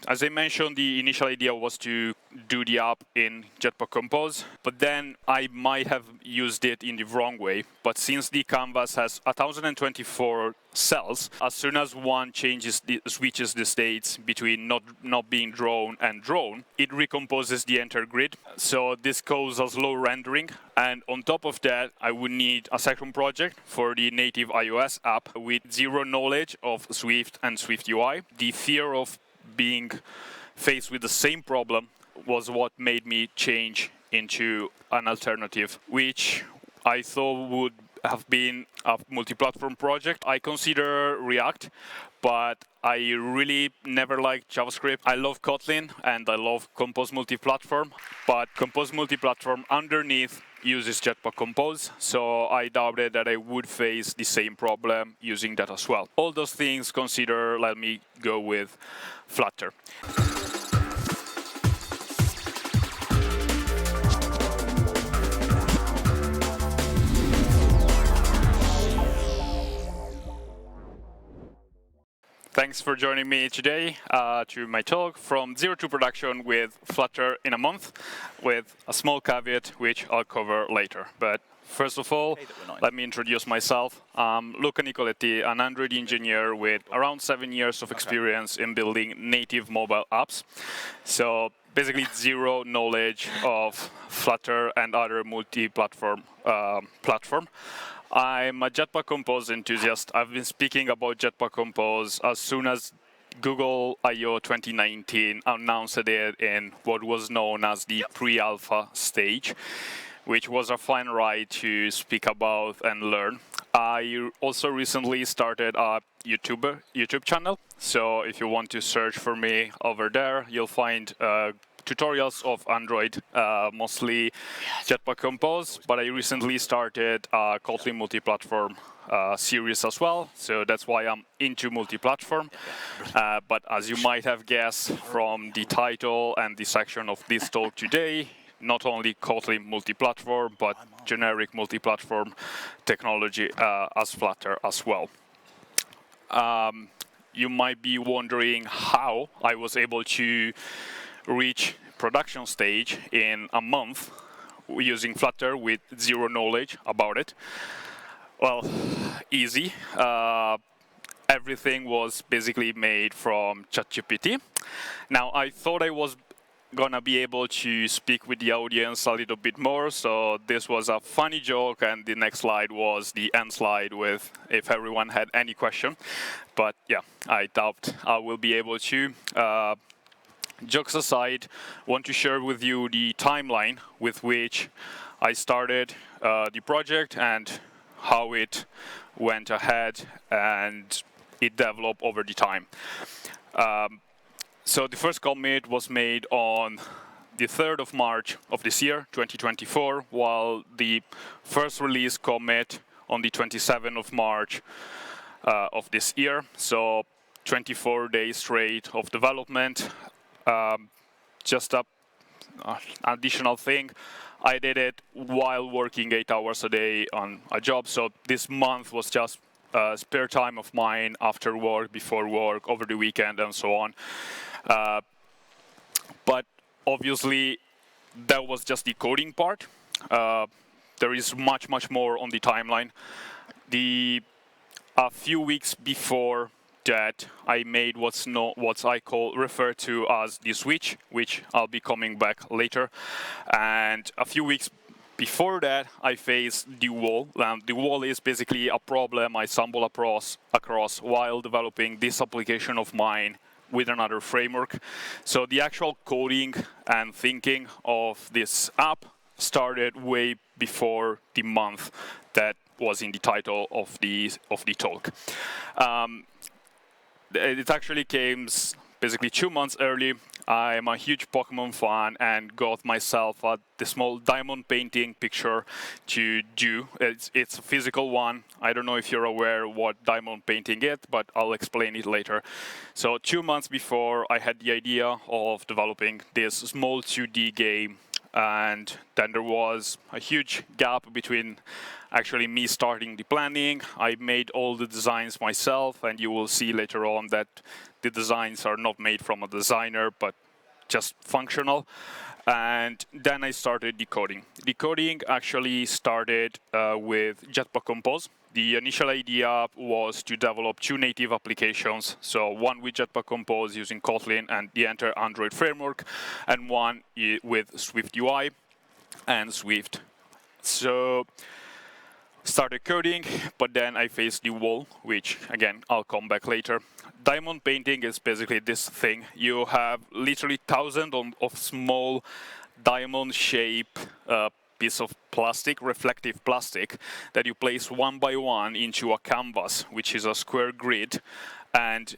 As I mentioned, the initial idea was to do the app in Jetpack Compose, but then I might have used it in the wrong way. But since the canvas has 1024 cells, as soon as one switches the states between not being drawn and drawn, it recomposes the entire grid. So this causes slow rendering. And on top of that, I would need a second project for the native iOS app with zero knowledge of Swift and Swift UI. The fear of being faced with the same problem was what made me change into an alternative, which I thought would have been a multi-platform project. I consider React, but I really never liked JavaScript. I love Kotlin and I love Compose Multiplatform, but Compose Multiplatform underneath uses Jetpack Compose, so I doubted that I would face the same problem using that as well. All those things considered, let me go with Flutter. Thanks for joining me today to my talk from zero to production with Flutter in a month, with a small caveat which I'll cover later. But first of all, let me introduce myself. I'm Luca Nicoletti, an Android engineer with around 7 years of experience in building native mobile apps. So basically zero knowledge of Flutter and other multi-platform platform. I'm a Jetpack Compose enthusiast. I've been speaking about Jetpack Compose as soon as Google I/O 2019 announced it in what was known as the pre-alpha stage, which was a fun ride to speak about and learn. I also recently started a YouTube channel, so if you want to search for me over there, you'll find tutorials of Android, mostly Jetpack Compose, but I recently started a Kotlin Multiplatform series as well, so that's why I'm into multi-platform. But as you might have guessed from the title and the section of this talk today, not only Kotlin Multiplatform, but generic multi-platform technology as Flutter as well. You might be wondering how I was able to reach production stage in a month using Flutter with zero knowledge about it. Well, easy. Everything was basically made from ChatGPT. Now, I thought I was gonna be able to speak with the audience a little bit more, so this was a funny joke, and the next slide was the end slide with if everyone had any question. But yeah, I doubt I will be able to. Jokes aside, want to share with you the timeline with which I started the project and how it went ahead and it developed over the time. So the first commit was made on the 3rd of March of this year, 2024, while the first release commit on the 27th of March of this year. So 24 days straight of development. Just an additional thing, I did it while working 8 hours a day on a job. So this month was just spare time of mine after work, before work, over the weekend, and so on. But obviously, that was just the coding part. There is much, much more on the timeline. A few weeks before that, I made what I refer to as the switch, which I'll be coming back later. And a few weeks before that, I faced the wall. The wall is basically a problem I stumbled across while developing this application of mine with another framework. So the actual coding and thinking of this app started way before the month that was in the title of the talk. It actually came basically 2 months early. I'm a huge Pokemon fan and got myself the small diamond painting picture to do. It's a physical one. I don't know if you're aware what diamond painting is, but I'll explain it later. So 2 months before, I had the idea of developing this small 2D game and then there was a huge gap between actually me starting the planning. I made all the designs myself, and you will see later on that the designs are not made from a designer, but just functional. And then I started decoding. Decoding actually started with Jetpack Compose. The initial idea was to develop 2 native applications, so one with Jetpack Compose using Kotlin and the entire Android framework, and one with Swift UI and Swift. So started coding, but then I faced the wall, which again, I'll come back later. Diamond painting is basically this thing. You have literally thousands of small diamond-shaped piece of plastic, reflective plastic, that you place one by one into a canvas, which is a square grid, and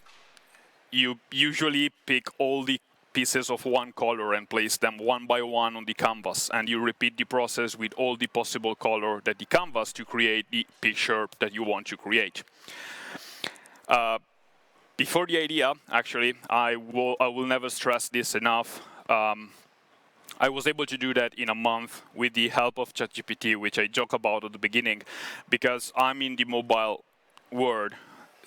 you usually pick all the pieces of one color and place them one by one on the canvas, and you repeat the process with all the possible color that the canvas to create the picture that you want to create. Before the idea, actually, I will never stress this enough. I was able to do that in a month with the help of ChatGPT, which I joke about at the beginning, because I'm in the mobile world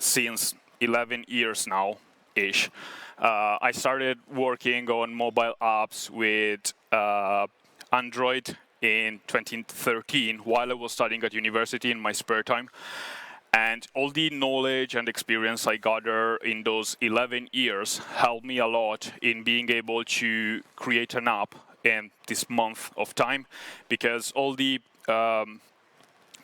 since 11 years now-ish. I started working on mobile apps with Android in 2013 while I was studying at university in my spare time. And all the knowledge and experience I gathered in those 11 years helped me a lot in being able to create an app in this month of time, because all the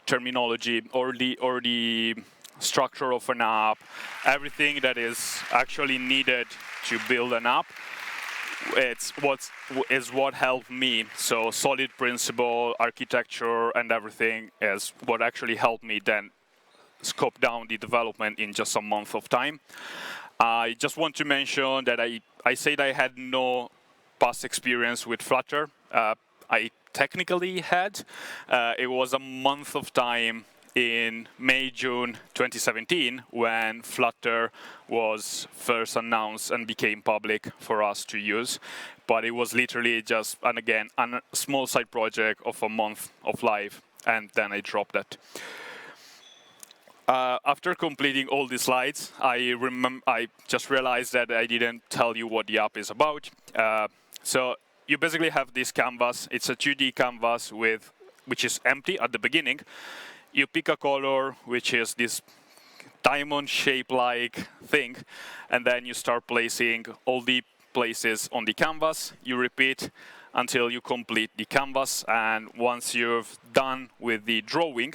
terminology or the structure of an app, everything that is actually needed to build an app, it's what helped me. So solid principle, architecture, and everything is what actually helped me then scope down the development in just a month of time. I just want to mention that I said I had no past experience with Flutter. I technically had. It was a month of time in May, June 2017 when Flutter was first announced and became public for us to use. But it was literally just, and again, a small side project of a month of life, and then I dropped that. After completing all the slides, I just realized that I didn't tell you what the app is about. So you basically have this canvas. It's a 2D canvas which is empty at the beginning. You pick a color, which is this diamond-shape-like thing, and then you start placing all the places on the canvas. You repeat until you complete the canvas, and once you've done with the drawing,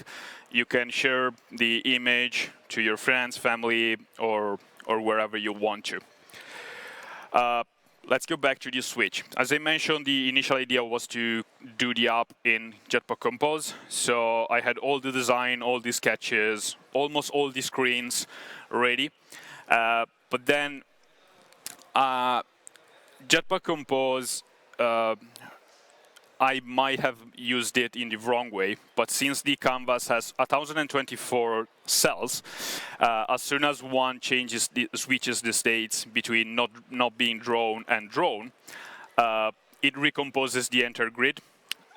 you can share the image to your friends, family, or wherever you want to. Let's go back to the switch. As I mentioned, the initial idea was to do the app in Jetpack Compose. So I had all the design, all the sketches, almost all the screens ready. But then Jetpack Compose, I might have used it in the wrong way, but since the canvas has 1024 cells, as soon as one switches the states between not being drawn and drawn, it recomposes the entire grid.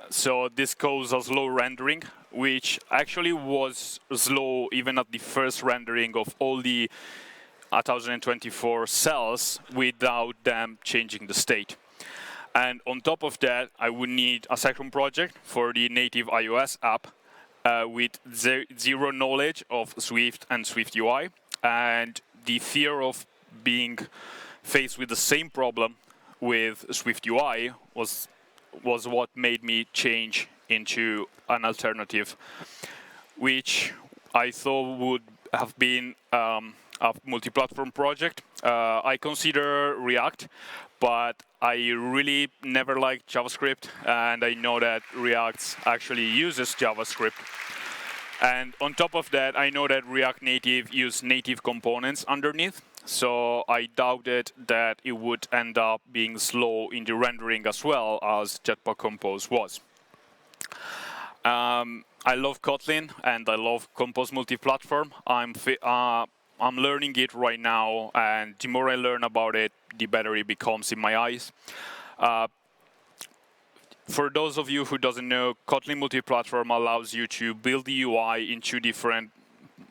So this causes slow rendering, which actually was slow even at the first rendering of all the 1024 cells without them changing the state. And on top of that, I would need a second project for the native iOS app with zero knowledge of Swift and Swift UI. And the fear of being faced with the same problem with Swift UI was what made me change into an alternative, which I thought would have been a multi-platform project. I consider React, but I really never liked JavaScript, and I know that React actually uses JavaScript. And on top of that, I know that React Native uses native components underneath, so I doubted that it would end up being slow in the rendering as well as Jetpack Compose was. I love Kotlin, and I love Compose Multiplatform. I'm learning it right now, and the more I learn about it, the better it becomes in my eyes. For those of you who doesn't know, Kotlin Multiplatform allows you to build the UI in two different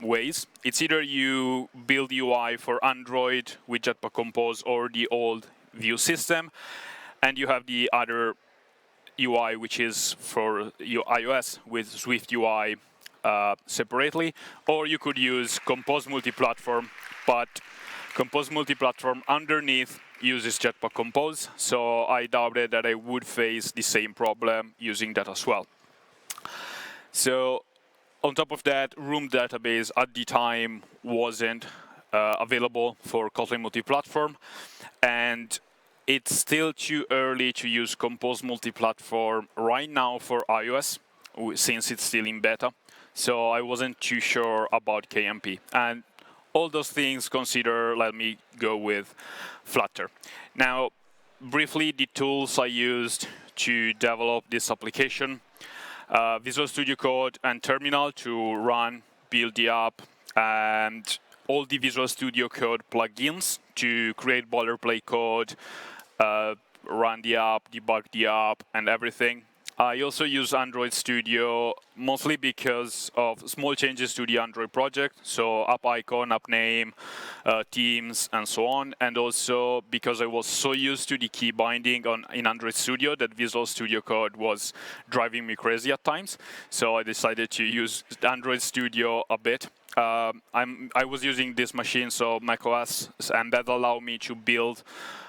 ways. It's either you build UI for Android with Jetpack Compose or the old Vue system, and you have the other UI, which is for your iOS with Swift UI separately, or you could use Compose Multiplatform, but Compose Multiplatform underneath uses Jetpack Compose, so I doubted that I would face the same problem using that as well. So on top of that, Room database at the time wasn't available for Kotlin Multiplatform, and it's still too early to use Compose Multiplatform right now for iOS, since it's still in beta. So I wasn't too sure about KMP. And all those things considered, let me go with Flutter. Now, briefly, the tools I used to develop this application: Visual Studio Code and Terminal to run, build the app, and all the Visual Studio Code plugins to create boilerplate code, run the app, debug the app, and everything. I also use Android Studio mostly because of small changes to the Android project, so app icon, app name, themes, and so on. And also because I was so used to the key binding in Android Studio that Visual Studio Code was driving me crazy at times. So I decided to use Android Studio a bit. I was using this machine, so macOS, and that allowed me to build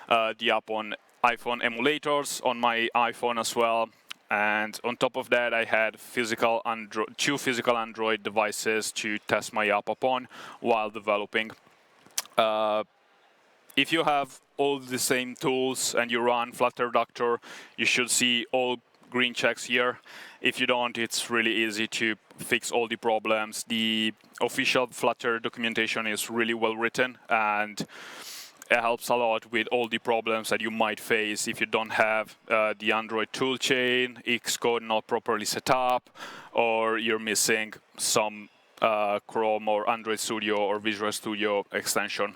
the app on iPhone emulators on my iPhone as well. And on top of that, I had two physical Android devices to test my app upon while developing. If you have all the same tools and you run Flutter Doctor, you should see all green checks here. If you don't, it's really easy to fix all the problems. The official Flutter documentation is really well written, and it helps a lot with all the problems that you might face if you don't have the Android toolchain, Xcode not properly set up, or you're missing some Chrome or Android Studio or Visual Studio extension.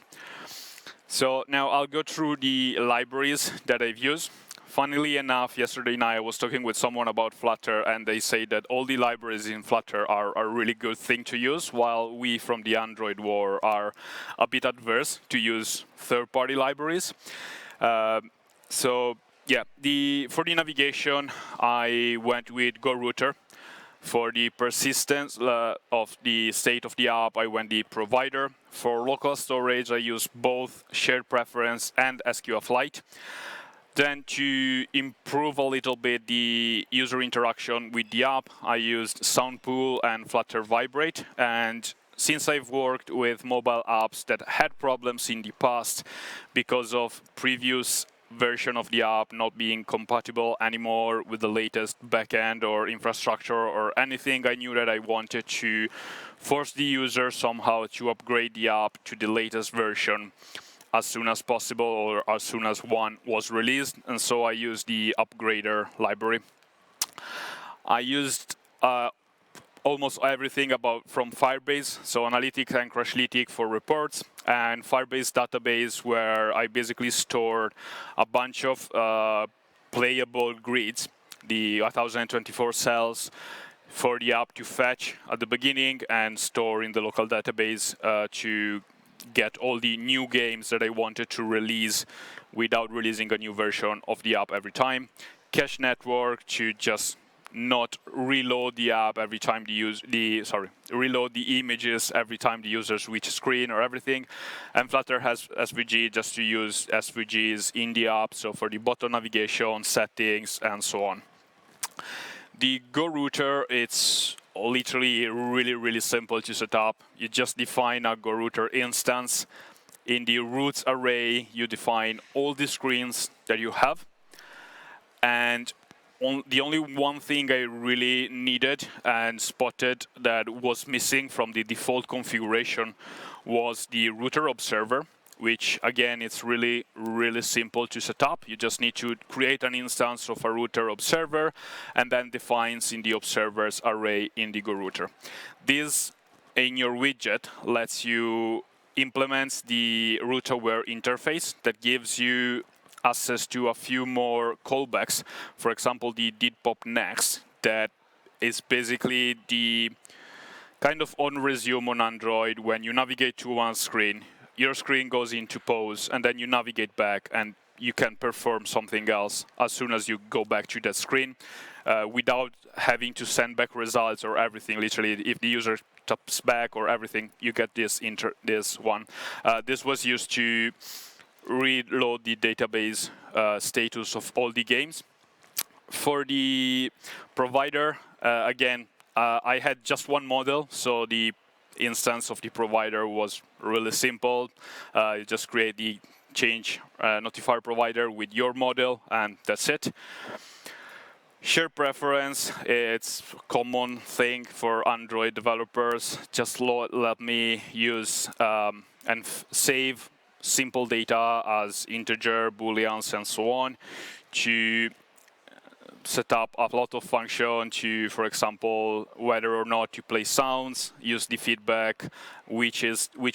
So now I'll go through the libraries that I've used. Funnily enough, yesterday night I was talking with someone about Flutter, and they say that all the libraries in Flutter are a really good thing to use, while we from the Android world are a bit adverse to use third-party libraries. So yeah, for the navigation, I went with GoRouter. For the persistence of the state of the app, I went the provider. For local storage, I used both shared preference and sqflite. Then to improve a little bit the user interaction with the app, I used Soundpool and Flutter Vibrate. And since I've worked with mobile apps that had problems in the past because of previous version of the app not being compatible anymore with the latest backend or infrastructure or anything, I knew that I wanted to force the user somehow to upgrade the app to the latest version as soon as possible, or as soon as one was released, and so I used the upgrader library. I used almost everything from Firebase, so Analytics and Crashlytics for reports, and Firebase database, where I basically stored a bunch of playable grids, the 1024 cells for the app to fetch at the beginning and store in the local database to get all the new games that I wanted to release without releasing a new version of the app every time. Cache network to just not reload the app every time reload the images every time the user switches screen or everything. And Flutter has SVG just to use SVGs in the app, so for the button navigation, settings, and so on. The GoRouter, it's literally really, really simple to set up. You just define a GoRouter instance. In the routes array, you define all the screens that you have. And the only one thing I really needed and spotted that was missing from the default configuration was the router observer, which again, it's really, really simple to set up. You just need to create an instance of a router observer and then defines in the observers array in the GoRouter. This, in your widget, lets you implement the router aware interface that gives you access to a few more callbacks. For example, the did pop next, that is basically the kind of on resume on Android. When you navigate to one screen, your screen goes into pause, and then you navigate back, and you can perform something else as soon as you go back to that screen without having to send back results or everything. Literally, if the user taps back or everything, you get this one. This was used to reload the database status of all the games. For the provider, again, I had just one model, so the instance of the provider was really simple. You just create the change notifier provider with your model, and that's it. Share preference, it's a common thing for Android developers. Just let me use and save simple data as integer, booleans, and so on to set up a lot of function to, for example, whether or not to play sounds, use the feedback, which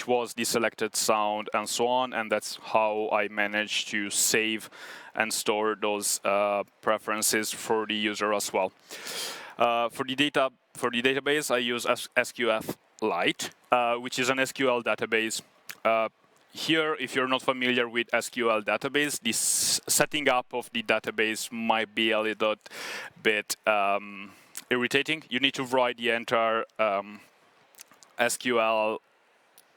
was the selected sound, and so on. And that's how I managed to save and store those preferences for the user as well. For the database, I use sqflite, which is an SQL database. Here, if you're not familiar with SQL database, this setting up of the database might be a little bit irritating. You need to write the entire SQL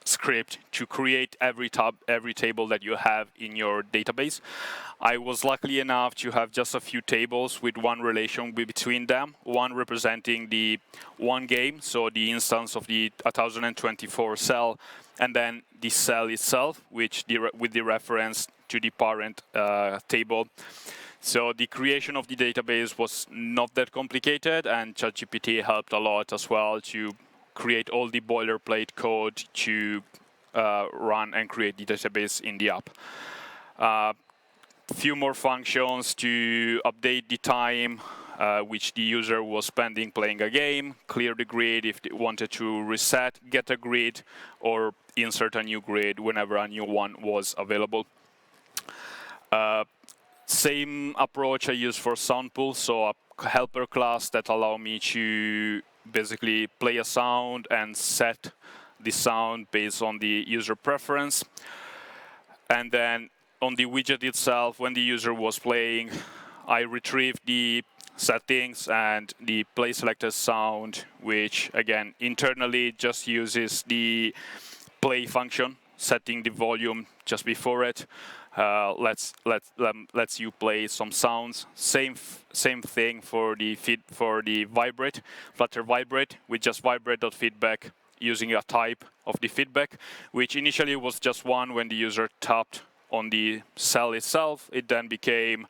script to create every table that you have in your database. I was lucky enough to have just a few tables with one relation between them, one representing the one game, so the instance of the 1024 cell, and then the cell itself, with the reference to the parent table. So the creation of the database was not that complicated, and ChatGPT helped a lot as well to create all the boilerplate code to run and create the database in the app. Few more functions to update the time which the user was spending playing a game, clear the grid if they wanted to reset, get a grid, or insert a new grid whenever a new one was available. Same approach I use for Soundpool, so a helper class that allow me to basically play a sound and set the sound based on the user preference. And then on the widget itself, when the user was playing, I retrieved the settings and the play selected sound, which again internally just uses the play function, setting the volume just before it. Lets you play some sounds. Same thing for the vibrate, Flutter vibrate, with just vibrate.feedback using a type of the feedback, which initially was just one when the user tapped on the cell itself. It then became,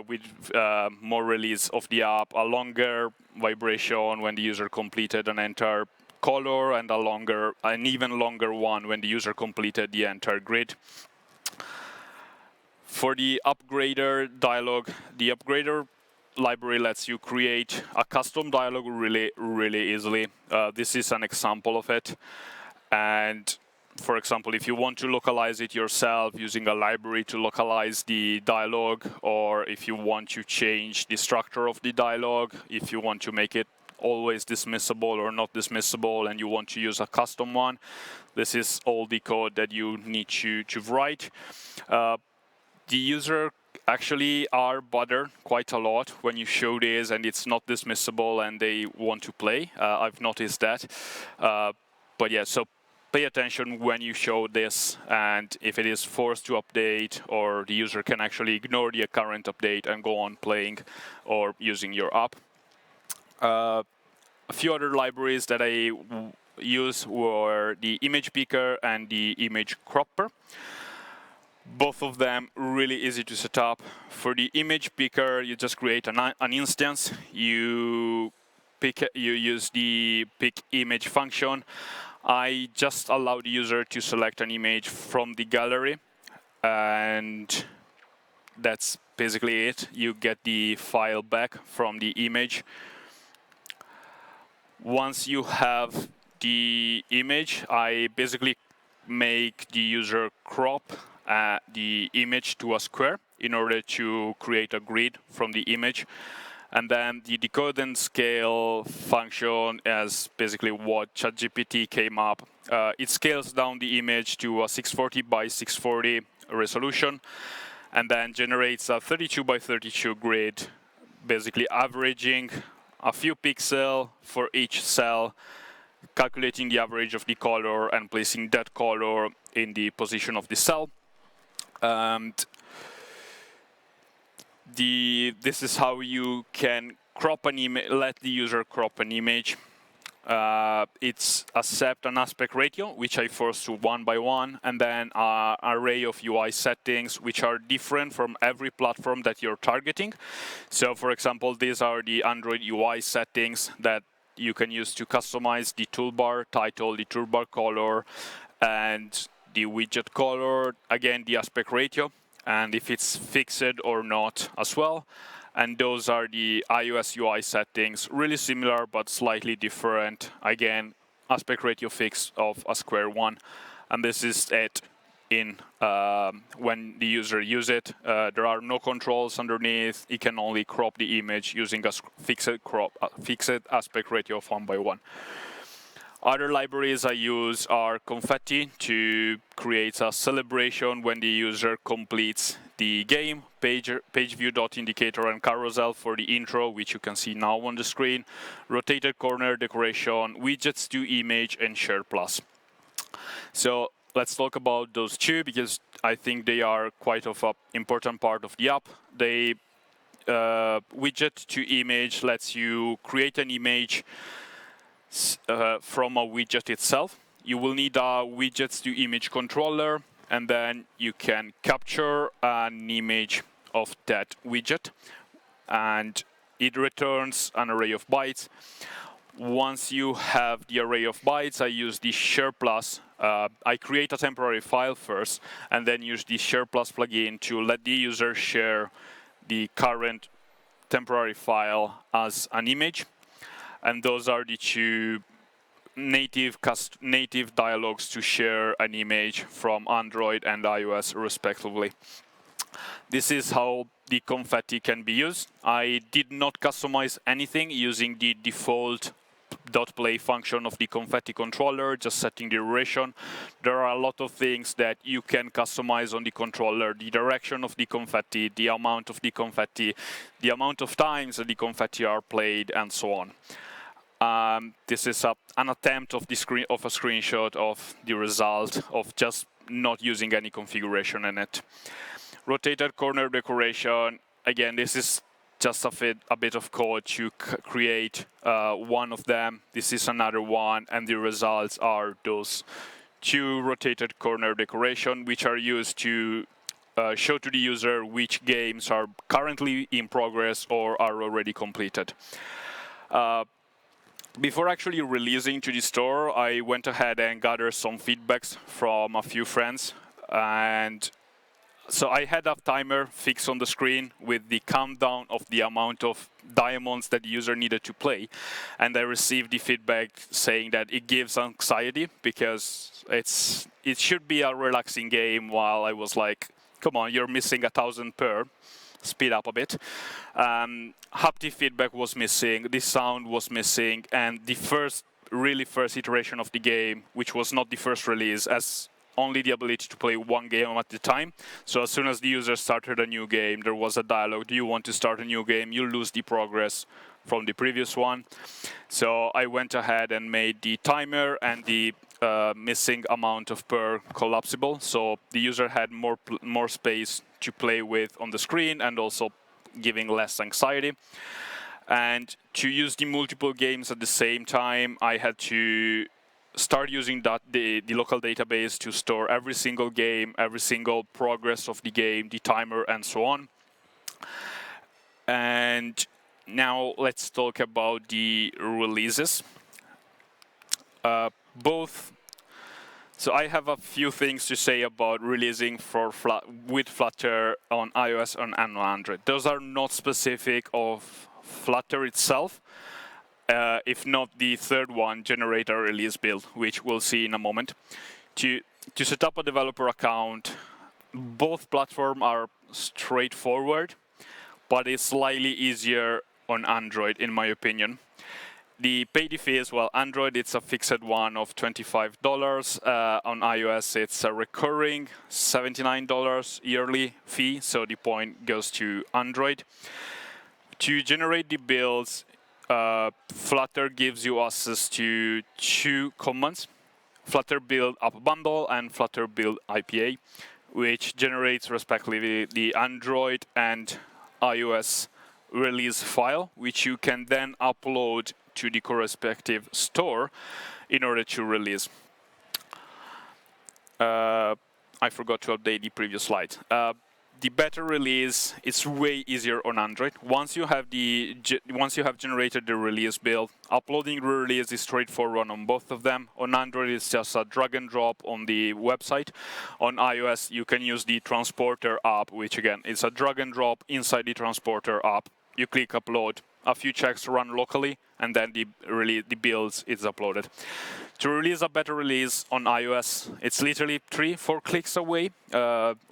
with more release of the app, a longer vibration when the user completed an entire color, and an even longer one when the user completed the entire grid. For the upgrader dialog, the upgrader library lets you create a custom dialog really easily. This is an example of it. And for example, if you want to localize it yourself using a library to localize the dialog, or if you want to change the structure of the dialog, if you want to make it always dismissible or not dismissible, and you want to use a custom one, this is all the code that you need to write. The user actually are bothered quite a lot when you show this and it's not dismissible and they want to play. I've noticed that. But yeah, so pay attention when you show this, and if it is forced to update, or the user can actually ignore the current update and go on playing or using your app. A few other libraries that I use were the image picker and the image cropper. Both of them really easy to set up. For the image picker, you just create an instance. You use the pick image function. I just allow the user to select an image from the gallery, and that's basically it. You get the file back from the image. Once you have the image, I basically make the user crop the image to a square. in order to create a grid from the image. And then the decode and scale function is basically what ChatGPT came up. It scales down the image to a 640 by 640 resolution, and then generates a 32 by 32 grid, basically averaging a few pixels for each cell, calculating the average of the color and placing that color in the position of the cell. And this is how you can crop an image, let the user crop an image. It's accept an aspect ratio, which I force to 1 by 1, and then an array of UI settings, which are different from every platform that you're targeting. So, for example, these are the Android UI settings that you can use to customize the toolbar title, the toolbar color, and the widget color, again, the aspect ratio, and if it's fixed or not as well. And those are the iOS UI settings, really similar but slightly different. Again, aspect ratio fix of a square one. And this is it in when the user uses it. There are no controls underneath. It can only crop the image using a fixed aspect ratio of 1 by 1. Other libraries I use are Confetti to create a celebration when the user completes the game, pageview.indicator and carousel for the intro, which you can see now on the screen, rotated corner decoration, widgets to image, and share plus. So let's talk about those two, because I think they are quite of an important part of the app. The widget to image lets you create an image from a widget itself. You will need a widgets to image controller, and then you can capture an image of that widget, and it returns an array of bytes. Once you have the array of bytes, I use the share plus. I create a temporary file first, and then use the share plus plugin to let the user share the current temporary file as an image. And those are the two native dialogues to share an image from Android and iOS respectively. This is how the Confetti can be used. I did not customize anything using the default .play function of the Confetti controller, just setting the duration. There are a lot of things that you can customize on the controller: the direction of the confetti, the amount of the confetti, the amount of times that the confetti are played, and so on. This is an attempt of a screenshot of the result of just not using any configuration in it. Rotated corner decoration, again, this is just a bit of code to create one of them. This is another one, and the results are those two rotated corner decoration, which are used to show to the user which games are currently in progress or are already completed. Before actually releasing to the store, I went ahead and gathered some feedbacks from a few friends. And so I had a timer fixed on the screen with the countdown of the amount of diamonds that the user needed to play. And I received the feedback saying that it gives anxiety because it should be a relaxing game, while I was like, come on, you're missing 1,000 per. Speed up a bit. Haptic feedback was missing, the sound was missing, and the really first iteration of the game, which was not the first release, has only the ability to play one game at a time. So as soon as the user started a new game, there was a dialogue: do you want to start a new game? You lose the progress from the previous one. So I went ahead and made the timer and the missing amount of per collapsible, so the user had more space to play with on the screen, and also giving less anxiety. And to use the multiple games at the same time, I had to start using the local database to store every single game, every single progress of the game, the timer, and so on. And now let's talk about the releases. So I have a few things to say about releasing with Flutter on iOS and on Android. Those are not specific of Flutter itself, if not the third one, generate a release build, which we'll see in a moment. To set up a developer account, both platforms are straightforward, but it's slightly easier on Android, in my opinion. The paid fees, well, Android, it's a fixed one of $25. On iOS, it's a recurring $79 yearly fee, so the point goes to Android. To generate the builds, Flutter gives you access to 2 commands, Flutter build app bundle and Flutter build IPA, which generates respectively the Android and iOS release file, which you can then upload to the correspective store in order to release. I forgot to update the previous slide. The beta release, it's way easier on Android. Once you have generated the release build, uploading the release is straightforward on both of them. On Android, it's just a drag and drop on the website. On iOS, you can use the transporter app, which again is a drag and drop inside the transporter app. You click upload, a few checks run locally, and then the builds is uploaded. To release a beta release on iOS, it's literally 3-4 clicks away.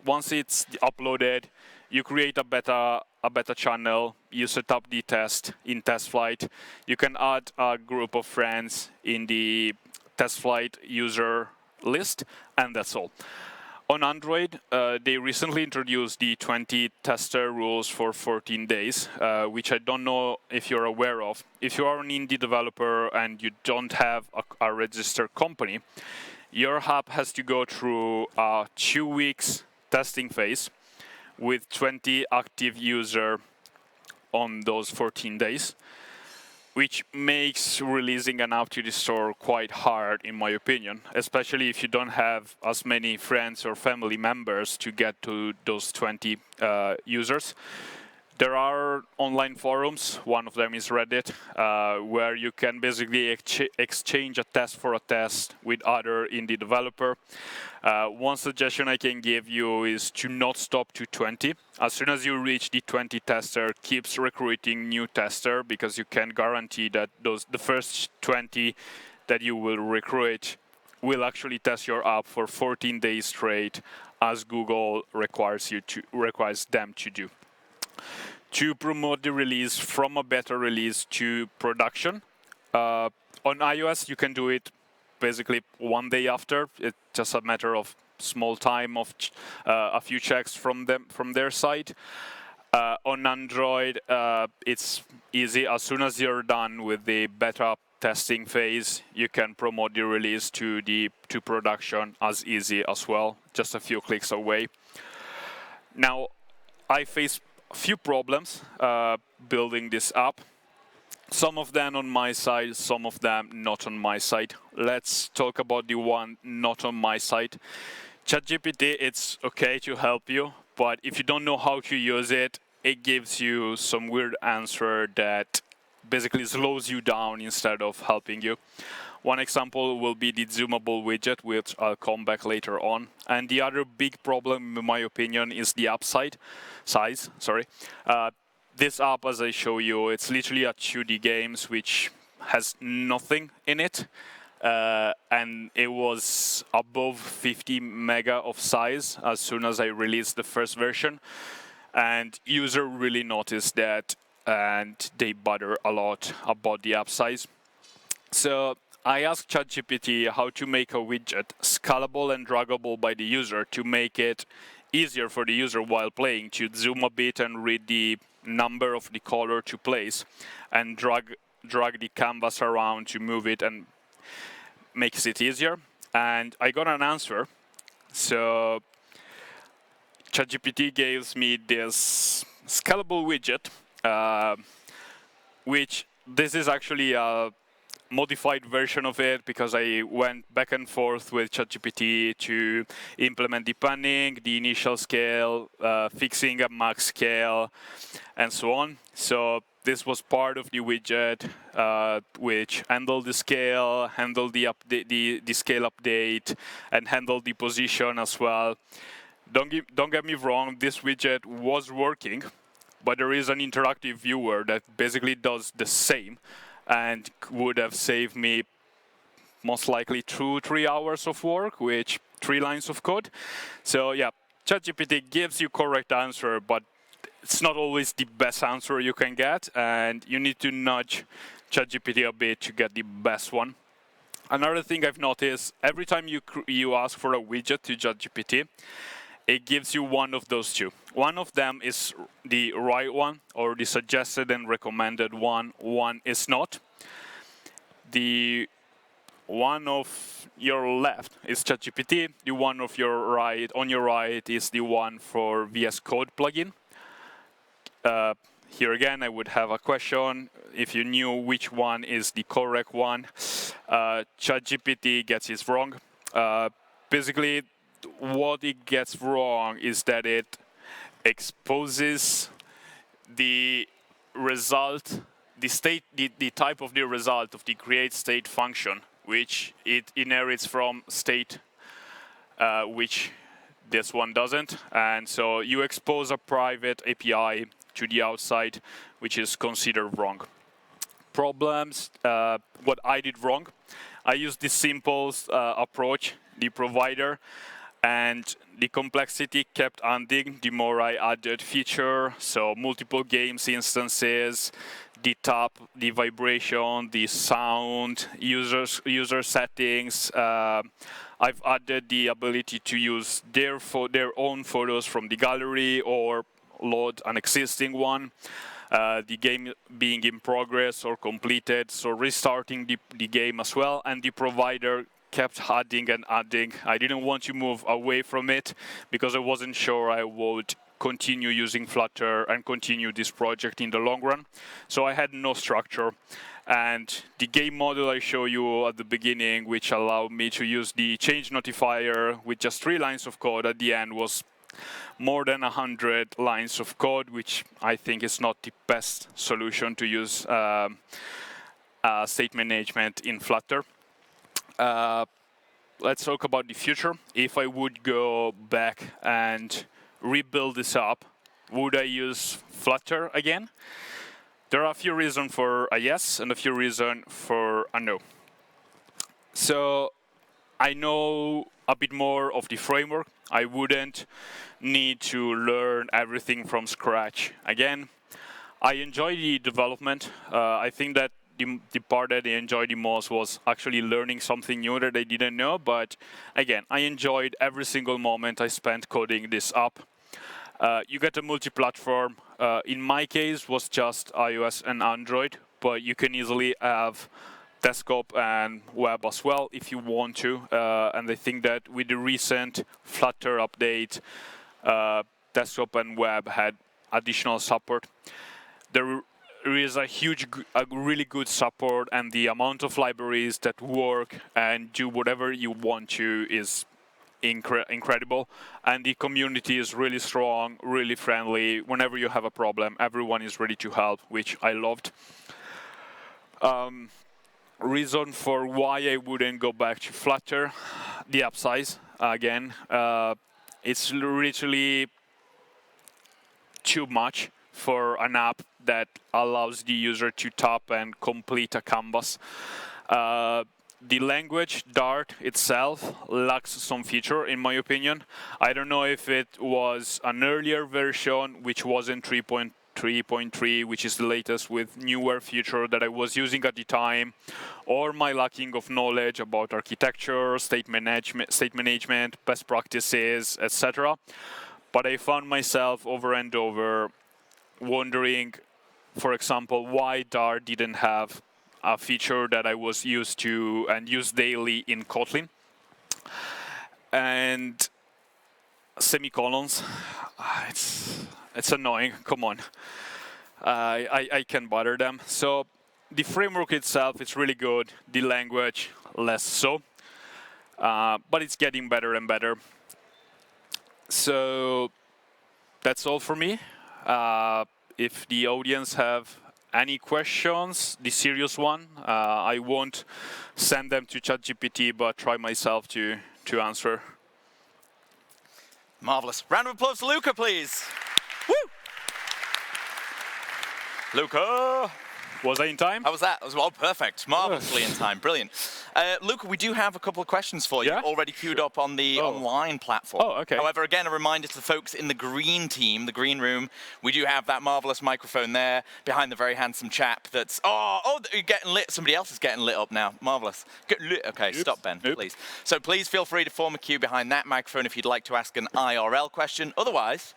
Once it's uploaded, you create a beta channel, you set up the test in TestFlight. You can add a group of friends in the TestFlight user list, and that's all. On Android, they recently introduced the 20 tester rules for 14 days, which I don't know if you're aware of. If you are an indie developer and you don't have a registered company, your app has to go through a 2 weeks testing phase with 20 active users on those 14 days, which makes releasing an app to the store quite hard, in my opinion, especially if you don't have as many friends or family members to get to those 20 users. There are online forums, one of them is Reddit, where you can basically exchange a test for a test with other indie developer. One suggestion I can give you is to not stop to 20. As soon as you reach the 20 tester, keeps recruiting new tester, because you can guarantee that the first 20 that you will recruit will actually test your app for 14 days straight, as Google requires them to do. To promote the release from a beta release to production, on iOS you can do it basically 1 day after. It's just a matter of small time of a few checks from their side. On Android, it's easy. As soon as you're done with the beta testing phase, you can promote the release to production as easy as well, just a few clicks away. Now, I face a few problems building this app. Some of them on my side, some of them not on my side. Let's talk about the one not on my side. ChatGPT, it's okay to help you, but if you don't know how to use it, it gives you some weird answer that basically slows you down instead of helping you. One example will be the zoomable widget, which I'll come back later on. And the other big problem, in my opinion, is the app size. This app, as I show you, it's literally a 2D game which has nothing in it. And it was above 50 mega of size as soon as I released the first version. And users really noticed that, and they bother a lot about the app size. So I asked ChatGPT how to make a widget scalable and draggable by the user to make it easier for the user while playing to zoom a bit and read the number of the color to place and drag the canvas around to move it and makes it easier. And I got an answer. So ChatGPT gives me this scalable widget, which this is actually a modified version of it, because I went back and forth with ChatGPT to implement the panning, the initial scale, fixing a max scale, and so on. So this was part of the widget, which handled the scale, handled the scale update, and handled the position as well. Don't get me wrong, this widget was working, but there is an interactive viewer that basically does the same, and would have saved me most likely 2-3 hours of work, which 3 lines of code. So yeah, ChatGPT gives you correct answer, but it's not always the best answer you can get, and you need to nudge ChatGPT a bit to get the best one. Another thing I've noticed, every time you ask for a widget to ChatGPT, it gives you one of those two. One of them is the right one, or the suggested and recommended one. One is not. The one of your left is ChatGPT. The one of your right, on your right, is the one for VS Code plugin. Here again, I would have a question. If you knew which one is the correct one, ChatGPT gets it wrong. Basically, what it gets wrong is that it exposes the result, the type of the result of the create state function, which it inherits from state, which this one doesn't. And so you expose a private API to the outside, which is considered wrong. Problems, what I did wrong. I used the simple approach, the provider, and the complexity kept adding the more I added feature. So multiple games instances, the tap, the vibration, the sound, user settings. I've added the ability to use their own photos from the gallery or load an existing one. The game being in progress or completed, so restarting the game as well, and the provider kept adding and adding. I didn't want to move away from it because I wasn't sure I would continue using Flutter and continue this project in the long run. So I had no structure. And the game model I show you at the beginning, which allowed me to use the change notifier with just 3 lines of code at the end, was more than 100 lines of code, which I think is not the best solution to use state management in Flutter. Let's talk about the future. If I would go back and rebuild this up, would I use Flutter again? There are a few reasons for a yes and a few reasons for a no. So I know a bit more of the framework. I wouldn't need to learn everything from scratch again. I enjoy the development. I think that the part that I enjoyed the most was actually learning something new that I didn't know. But again, I enjoyed every single moment I spent coding this up. You get a multi-platform. In my case, was just iOS and Android, but you can easily have desktop and web as well if you want to. And I think that with the recent Flutter update, desktop and web had additional support. There is a really good support, and the amount of libraries that work and do whatever you want to is incredible. And the community is really strong, really friendly. Whenever you have a problem, everyone is ready to help, which I loved. Reason for why I wouldn't go back to Flutter, the app size. Again, it's literally too much for an app that allows the user to tap and complete a canvas. The language, Dart itself, lacks some feature, in my opinion. I don't know if it was an earlier version, which wasn't 3.3, which is the latest with newer feature that I was using at the time, or my lacking of knowledge about architecture, state management, best practices, etc. But I found myself over and over wondering, for example, why Dart didn't have a feature that I was used to and use daily in Kotlin. And semicolons, it's annoying, come on. I can bother them. So the framework itself is really good, the language less so, but it's getting better and better. So that's all for me. If the audience have any questions, the serious one, I won't send them to ChatGPT, but try myself to answer. Marvelous. Round of applause to Luca, please. Woo! Luca! Was I in time? How was that? That was perfect. Marvelously in time. Brilliant. Luca, we do have a couple of questions for you already queued up on the online platform. Oh, okay. However, again, a reminder to the folks in the green team, the green room, we do have that marvelous microphone there behind the very handsome chap that's... Oh, you're getting lit. Somebody else is getting lit up now. Marvelous. Get lit. Okay, Oops. stop, Ben, please. So please feel free to form a queue behind that microphone if you'd like to ask an IRL question. Otherwise,